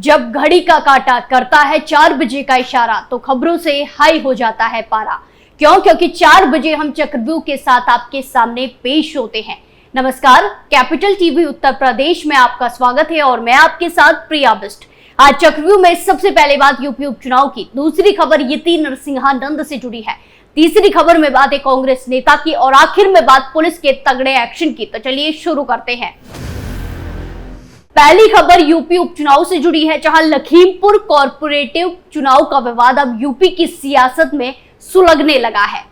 जब घड़ी का काटा करता है 4 बजे का इशारा तो खबरों से हाई हो जाता है पारा। क्यों? क्योंकि 4 बजे हम चक्रव्यूह के साथ आपके सामने पेश होते हैं। नमस्कार, कैपिटल टीवी उत्तर प्रदेश में आपका स्वागत है और मैं आपके साथ प्रिया बिस्ट। आज चक्रव्यूह में सबसे पहले बात यूपी उपचुनाव की, दूसरी खबर यति नरसिंहानंद से जुड़ी है, तीसरी खबर में बात है कांग्रेस नेता की और आखिर में बात पुलिस के तगड़े एक्शन की। तो चलिए शुरू करते हैं। पहली खबर यूपी उपचुनाव से जुड़ी है, जहां लखीमपुर कॉर्पोरेटिव चुनाव का विवाद अब यूपी की सियासत में सुलगने लगा है।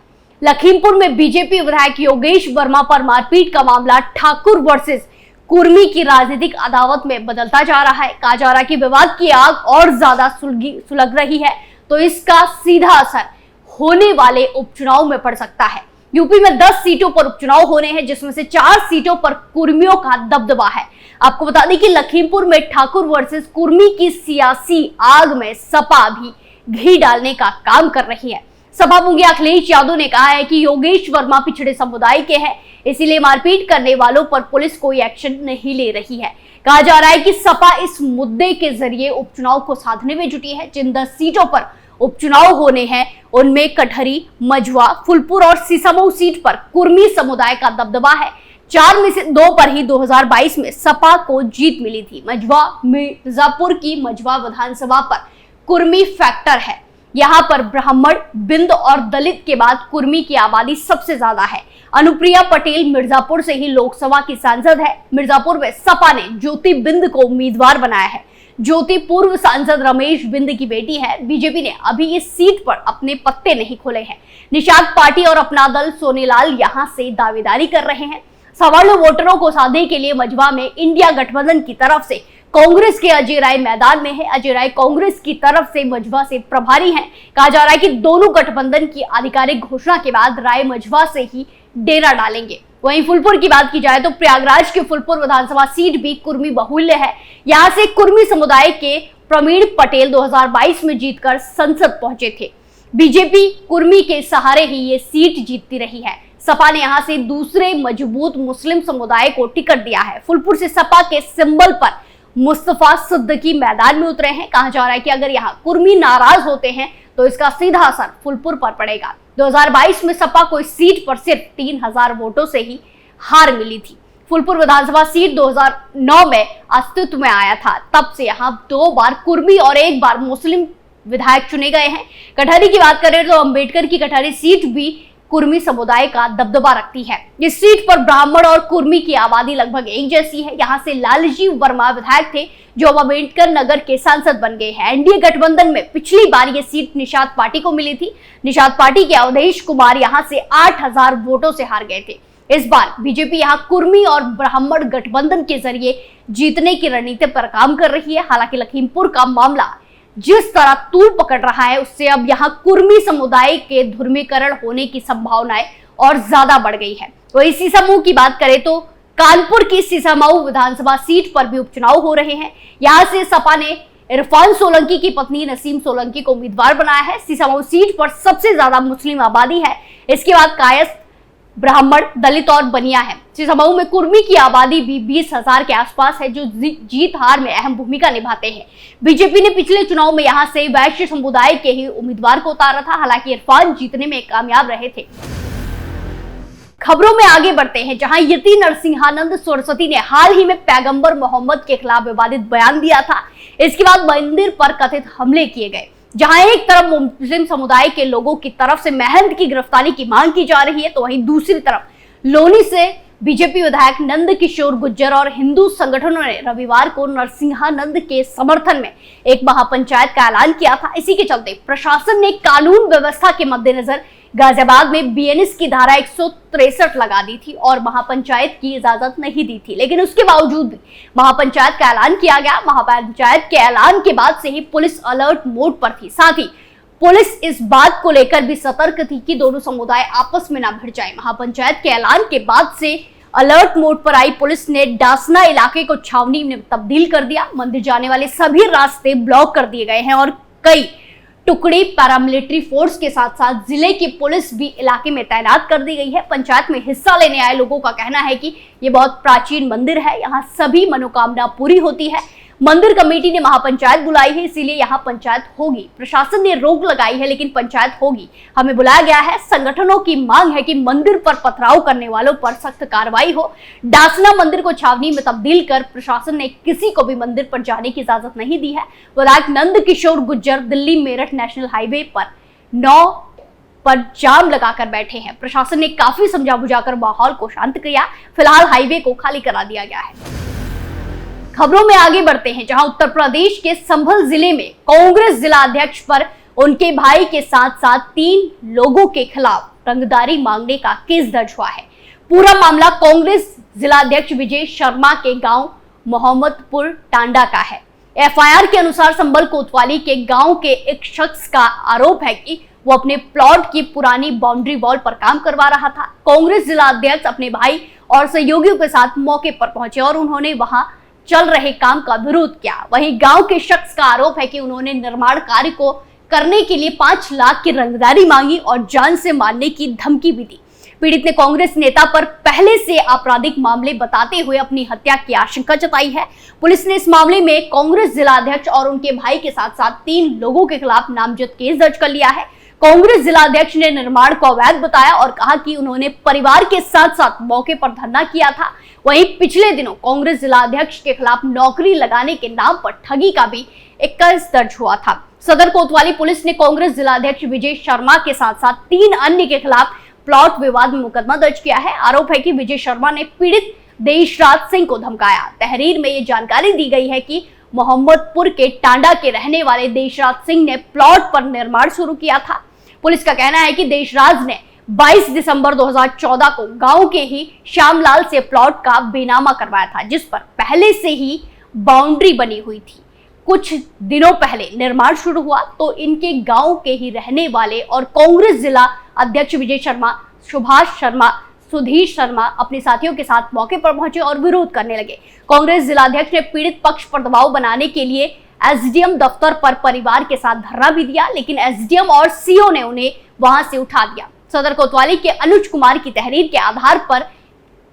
लखीमपुर में बीजेपी विधायक योगेश वर्मा पर मारपीट का मामला ठाकुर वर्सेस कुर्मी की राजनीतिक अदावत में बदलता जा रहा है। कहा जा रहा है कि विवाद की आग और ज्यादा सुलग रही है, तो इसका सीधा असर होने वाले उपचुनाव में पड़ सकता है। यूपी में 10 सीटों पर उपचुनाव होने हैं, जिसमें से 4 सीटों पर कुर्मियों का दबदबा है। आपको बता दें कि लखीमपुर में ठाकुर वर्सेस कुर्मी की सियासी आग में सपा भी घी डालने का काम कर रही है। सपा मुखिया अखिलेश यादव ने कहा है कि योगेश वर्मा पिछड़े समुदाय के हैं, इसीलिए मारपीट करने वालों पर पुलिस कोई एक्शन नहीं ले रही है। कहा जा रहा है कि सपा इस मुद्दे के जरिए उपचुनाव को साधने में जुटी है। जिन 10 सीटों पर उपचुनाव होने हैं उनमें कटहरी, मझवा, फुलपुर और सीसामऊ सीट पर कुर्मी समुदाय का दबदबा है। 4 में से 2 पर ही 2022 में सपा को जीत मिली थी। मझवा मिर्जापुर की मझवा विधानसभा पर कुर्मी फैक्टर है। यहाँ पर ब्राह्मण, बिंद और दलित के बाद कुर्मी की आबादी सबसे ज्यादा है। अनुप्रिया पटेल मिर्जापुर से ही लोकसभा की सांसद है। मिर्जापुर में सपा ने ज्योति बिंद को उम्मीदवार बनाया है। ज्योति पूर्व सांसद रमेश बिंद की बेटी है। बीजेपी ने अभी इस सीट पर अपने पत्ते नहीं खोले हैं। निषाद पार्टी और अपना दल सोनेलाल यहां से दावेदारी कर रहे हैं। सवर्ण वोटरों को साधने के लिए मझवा में इंडिया गठबंधन की तरफ से कांग्रेस के अजय राय मैदान में है। अजय राय कांग्रेस की तरफ से मझवा से प्रभारी हैं। कहा जा रहा है कि दोनों गठबंधन की आधिकारिक घोषणा के बाद राय मझवा से ही डेरा डालेंगे। वहीं फुलपुर की बात की जाए तो प्रयागराज की फुलपुर विधानसभा सीट भी कुर्मी बहुल्य है। यहां से कुर्मी समुदाय के प्रवीण पटेल 2022 में जीतकर संसद पहुंचे थे। बीजेपी कुर्मी के सहारे ही ये सीट जीतती रही है। सपा ने यहां से दूसरे मजबूत मुस्लिम समुदाय को टिकट दिया है। फुलपुर से सपा के सिंबल पर मुस्तफा सिद्दीकी मैदान में उतरे हैं। कहा जा रहा है कि अगर यहाँ कुर्मी नाराज होते हैं तो इसका सीधा असर फुलपुर पर पड़ेगा। 2022 में सपा को इस सीट पर सिर्फ 3000 वोटों से ही हार मिली थी। फुलपुर विधानसभा सीट 2009 में अस्तित्व में आया था। तब से यहाँ 2 बार कुर्मी और 1 बार मुस्लिम विधायक चुने गए हैं। कटहरी की बात करें तो अंबेडकर की कटहरी सीट भी कुर्मी समुदाय का दबदबा रखती है। इस सीट पर ब्राह्मण और कुर्मी की आबादी लगभग एक जैसी है। यहाँ से लालजी वर्मा विधायक थे, जो अब अम्बेडकर नगर के सांसद बन गए हैं। एनडीए गठबंधन में पिछली बार ये सीट निषाद पार्टी को मिली थी। निषाद पार्टी के अवधेश कुमार यहाँ से 8000 वोटों से हार गए थे। इस बार बीजेपी यहाँ कुर्मी और ब्राह्मण गठबंधन के जरिए जीतने की रणनीति पर काम कर रही है। हालांकि लखीमपुर का मामला जिस तरह तूल पकड़ रहा है, उससे अब यहाँ कुर्मी समुदाय के धर्मीकरण होने की संभावनाएं और ज्यादा बढ़ गई है। तो इसी समूह की बात करें तो कानपुर की सीसामऊ विधानसभा सीट पर भी उपचुनाव हो रहे हैं। यहाँ से सपा ने इरफान सोलंकी की पत्नी नसीम सोलंकी को उम्मीदवार बनाया है। सीसामऊ सीट पर सबसे ज्यादा मुस्लिम आबादी है। इसके बाद कायस्थ, ब्राह्मण, दलित और बनिया है। सीसामऊ में कुर्मी की आबादी भी 20,000 के आसपास है, जो जीत हार में अहम भूमिका निभाते हैं। बीजेपी ने पिछले चुनाव में यहां से वैश्य समुदाय के ही उम्मीदवार को उतारा था। हालांकि इरफान जीतने में कामयाब रहे थे। खबरों में आगे बढ़ते हैं, जहां यति नरसिंहानंद सरस्वती ने हाल ही में पैगंबर मोहम्मद के खिलाफ विवादित बयान दिया था। इसके बाद मंदिर पर कथित हमले किए गए, जहां एक तरफ मुस्लिम समुदाय के लोगों की तरफ से महंत की गिरफ्तारी की मांग की जा रही है, तो वहीं दूसरी तरफ लोनी से बीजेपी विधायक नंद किशोर गुर्जर और हिंदू संगठनों ने रविवार को नरसिंहानंद के समर्थन में एक महापंचायत का ऐलान किया था। इसी के चलते प्रशासन ने कानून व्यवस्था के मद्देनजर गाजियाबाद में बीएनएस की धारा 163 लगा दी थी और महापंचायत की इजाजत नहीं दी थी, लेकिन उसके बावजूद भी महापंचायत का ऐलान किया गया। महापंचायत के ऐलान के बाद से ही पुलिस अलर्ट मोड पर थी। साथ ही पुलिस इस बात को लेकर भी सतर्क थी कि दोनों समुदाय आपस में ना भिड़ जाए। महापंचायत के ऐलान के बाद से अलर्ट मोड पर आई पुलिस ने डासना इलाके को छावनी में तब्दील कर दिया। मंदिर जाने वाले सभी रास्ते ब्लॉक कर दिए गए हैं और कई टुकड़ी पैरामिलिट्री फोर्स के साथ साथ जिले की पुलिस भी इलाके में तैनात कर दी गई है। पंचायत में हिस्सा लेने आए लोगों का कहना है कि ये बहुत प्राचीन मंदिर है, यहाँ सभी मनोकामना पूरी होती है। मंदिर कमेटी ने महापंचायत बुलाई है, इसीलिए यहाँ पंचायत होगी। प्रशासन ने रोक लगाई है लेकिन पंचायत होगी। हमें बुलाया गया है। संगठनों की मांग है कि मंदिर पर पथराव करने वालों पर सख्त कार्रवाई हो। डासना मंदिर को छावनी में तब्दील कर प्रशासन ने किसी को भी मंदिर पर जाने की इजाजत नहीं दी है। विधायक नंद किशोर गुर्जर दिल्ली मेरठ नेशनल हाईवे पर 9 पर जाम लगाकर बैठे हैं। प्रशासन ने काफी समझा बुझाकर माहौल को शांत किया। फिलहाल हाईवे को खाली करा दिया गया है। खबरों में आगे बढ़ते हैं, जहां उत्तर प्रदेश के संभल जिले में कांग्रेस जिला अध्यक्ष पर उनके भाई के साथ साथ 3 लोगों के खिलाफ रंगदारी मांगने का केस दर्ज हुआ है। पूरा मामला कांग्रेस जिला अध्यक्ष विजय शर्मा के गांव मोहम्मदपुर टांडा का है। एफआईआर के अनुसार संभल कोतवाली के गांव के एक शख्स का आरोप है कि वो अपने प्लॉट की पुरानी बाउंड्री वॉल पर काम करवा रहा था। कांग्रेस जिला अध्यक्ष अपने भाई और सहयोगियों के साथ मौके पर पहुंचे और उन्होंने वहां चल रहे काम का विरोध किया। वहीं गांव के शख्स का आरोप है कि उन्होंने निर्माण कार्य को करने के लिए 5 लाख की रंगदारी मांगी और जान से मारने की धमकी भी दी। पीड़ित ने कांग्रेस नेता पर पहले से आपराधिक मामले बताते हुए अपनी हत्या की आशंका जताई है। पुलिस ने इस मामले में कांग्रेस जिला अध्यक्ष और उनके भाई के साथ साथ 3 लोगों के खिलाफ नामजद केस दर्ज कर लिया है। कांग्रेस जिला अध्यक्ष ने निर्माण को अवैध बताया और कहा कि उन्होंने परिवार के साथ साथ मौके पर धरना किया था। वहीं पिछले दिनों कांग्रेस जिला अध्यक्ष के खिलाफ नौकरी लगाने के नाम पर ठगी का भी एक केस दर्ज हुआ था। सदर कोतवाली पुलिस ने कांग्रेस जिला अध्यक्ष विजय शर्मा के साथ साथ 3 अन्य के खिलाफ प्लॉट विवाद में मुकदमा दर्ज किया है। आरोप है कि विजय शर्मा ने पीड़ित देशराज सिंह को धमकाया। तहरीर में ये जानकारी दी गई है कि मोहम्मदपुर के टांडा के रहने वाले देशराज सिंह ने प्लॉट पर निर्माण शुरू किया था। पुलिस का कहना है कि देशराज ने 22 दिसंबर 2014 को गांव के ही श्यामलाल से प्लॉट का बेनामा करवाया था, जिस पर पहले से ही बाउंड्री बनी हुई थी। कुछ दिनों पहले निर्माण शुरू हुआ तो इनके गांव के ही रहने वाले और कांग्रेस जिला अध्यक्ष विजय शर्मा, सुभाष शर्मा, सुधीर शर्मा अपने साथियों के साथ मौके पर पहुंचे और विरोध करने लगे। कांग्रेस जिला अध्यक्ष ने पीड़ित पक्ष पर दबाव बनाने के लिए एसडीएम दफ्तर पर परिवार के साथ धरना भी दिया, लेकिन एसडीएम और सीओ ने उन्हें वहां से उठा दिया। सदर कोतवाली के अनुज कुमार की तहरीर के आधार पर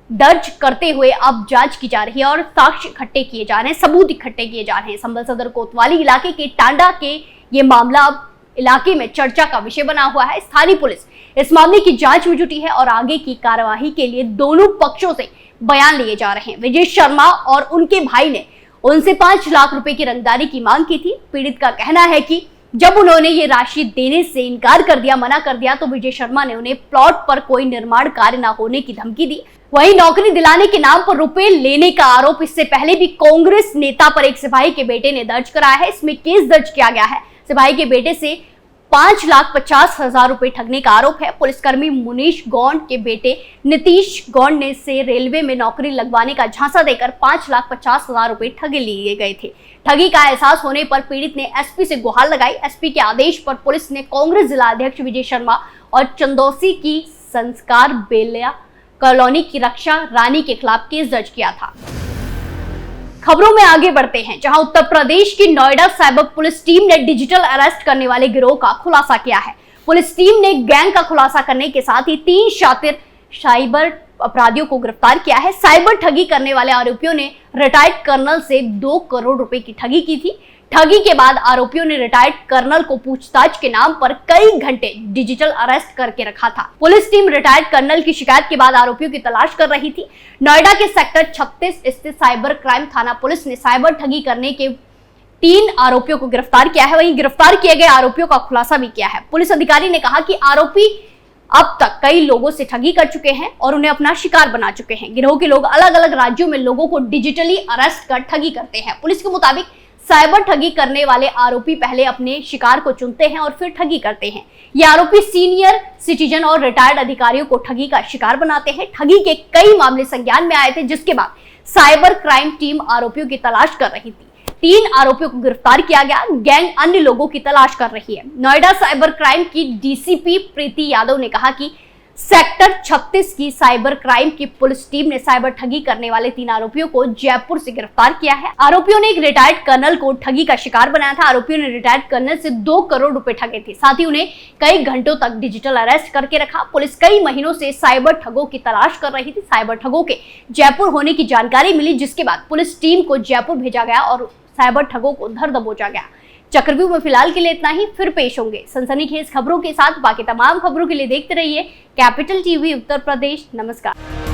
दर्ज करते हुए अब जांच की जा रही है और साक्ष्य इकट्ठे किए जा रहे हैं, सबूत इकट्ठे किए जा रहे हैं। संभल सदर कोतवाली इलाके के टांडा के ये मामला अब इलाके में चर्चा का विषय बना हुआ है। स्थानीय पुलिस इस मामले की जांच में जुटी है और आगे की कार्यवाही के लिए दोनों पक्षों से बयान लिए जा रहे हैं। विजय शर्मा और उनके भाई ने उनसे 5 लाख रुपए की रंगदारी की मांग की थी। पीड़ित का कहना है कि जब उन्होंने ये राशि देने से इनकार कर दिया, मना कर दिया, तो विजय शर्मा ने उन्हें प्लॉट पर कोई निर्माण कार्य न होने की धमकी दी। वहीं नौकरी दिलाने के नाम पर रुपए लेने का आरोप इससे पहले भी कांग्रेस नेता पर एक सिपाही के बेटे ने दर्ज कराया है। इसमें केस दर्ज किया गया है। सिपाही के बेटे से 5,50,000 रुपए ठगने का आरोप है। पुलिसकर्मी मुनीश गौंड के बेटे नीतीश गौंड ने से रेलवे में नौकरी लगवाने का झांसा देकर 5,50,000 रुपए ठगे लिए गए थे। ठगी का एहसास होने पर पीड़ित ने एसपी से गुहार लगाई। एसपी के आदेश पर पुलिस ने कांग्रेस जिला अध्यक्ष विजय शर्मा और चंदौसी की संस्कार बेलिया कॉलोनी की रक्षा रानी के खिलाफ केस दर्ज किया था। खबरों में आगे बढ़ते हैं, जहां उत्तर प्रदेश की नोएडा साइबर पुलिस टीम ने डिजिटल अरेस्ट करने वाले गिरोह का खुलासा किया है। पुलिस टीम ने गैंग का खुलासा करने के साथ ही 3 शातिर साइबर अपराधियों को गिरफ्तार किया है। साइबर ठगी करने वाले आरोपियों ने रिटायर्ड कर्नल से 2 करोड़ रुपए की ठगी की थी। ठगी के बाद आरोपियों ने रिटायर्ड कर्नल को पूछताछ के नाम पर कई घंटे डिजिटल अरेस्ट करके रखा था। पुलिस टीम रिटायर्ड कर्नल की शिकायत के बाद आरोपियों की तलाश कर रही थी। नोएडा के सेक्टर 36 स्थित साइबर क्राइम थाना पुलिस ने साइबर ठगी करने के 3 आरोपियों को गिरफ्तार किया है। वहीं गिरफ्तार किए गए आरोपियों का खुलासा भी किया है। पुलिस अधिकारी ने कहा कि आरोपी अब तक कई लोगों से ठगी कर चुके हैं और उन्हें अपना शिकार बना चुके हैं। गिरोह के लोग अलग अलग राज्यों में लोगों को डिजिटली अरेस्ट कर ठगी करते हैं। पुलिस के मुताबिक साइबर ठगी करने वाले आरोपी पहले अपने शिकार को चुनते हैं और फिर ठगी करते हैं। ये आरोपी सीनियर सिटीजन और रिटायर्ड अधिकारियों को ठगी का शिकार बनाते हैं। ठगी के कई मामले संज्ञान में आए थे, जिसके बाद साइबर क्राइम टीम आरोपियों की तलाश कर रही थी। 3 आरोपियों को गिरफ्तार किया गया। गैंग अन्य लोगों की तलाश कर रही है। नोएडा साइबर क्राइम की डीसीपी प्रीति यादव ने कहा कि सेक्टर 36 की साइबर क्राइम की पुलिस टीम ने साइबर ठगी करने वाले 3 आरोपियों को जयपुर से गिरफ्तार किया है। आरोपियों ने एक रिटायर्ड कर्नल को ठगी का शिकार बनाया था। आरोपियों ने रिटायर्ड कर्नल से 2 करोड़ रुपए ठगे थे। साथ ही उन्हें कई घंटों तक डिजिटल अरेस्ट करके रखा। पुलिस कई महीनों से साइबर ठगों की तलाश कर रही थी। साइबर ठगों के जयपुर होने की जानकारी मिली, जिसके बाद पुलिस टीम को जयपुर भेजा गया और साइबर ठगों को धर दबोचा गया। चक्रव्यूह में फिलहाल के लिए इतना ही, फिर पेश होंगे सनसनीखेज खबरों के साथ। बाकी तमाम खबरों के लिए देखते रहिए कैपिटल टीवी उत्तर प्रदेश। नमस्कार।